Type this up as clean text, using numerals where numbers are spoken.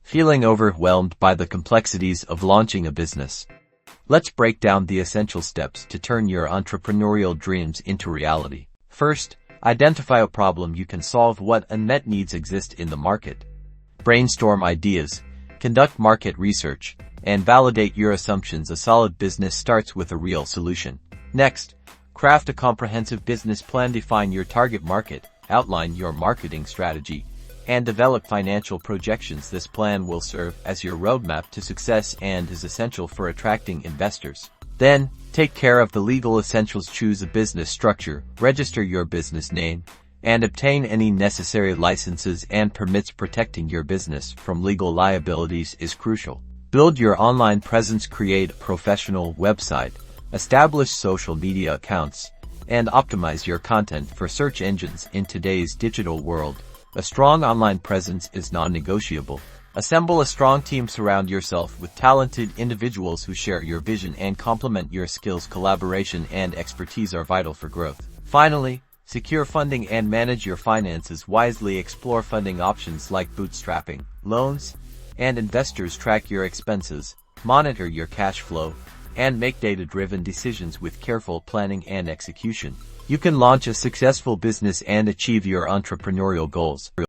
Feeling overwhelmed by the complexities of launching a business? Let's break down the essential steps to turn your entrepreneurial dreams into reality. First, identify a problem you can solve. What unmet needs exist in the market? Brainstorm ideas, conduct market research, and validate your assumptions. A solid business starts with a real solution. Next, craft a comprehensive business plan. Define your target market, outline your marketing strategy, and develop financial projections. This plan will serve as your roadmap to success and is essential for attracting investors. Then, take care of the legal essentials. Choose a business structure, register your business name, and obtain any necessary licenses and permits. Protecting your business from legal liabilities is crucial. Build your online presence. Create a professional website, establish social media accounts, and optimize your content for search engines. In today's digital world, a strong online presence is non-negotiable. Assemble a strong team. Surround yourself with talented individuals who share your vision and complement your skills. Collaboration and expertise are vital for growth. Finally, secure funding and manage your finances wisely. Explore funding options like bootstrapping, loans, and investors. Track your expenses, monitor your cash flow, and make data-driven decisions. With careful planning and execution, you can launch a successful business and achieve your entrepreneurial goals.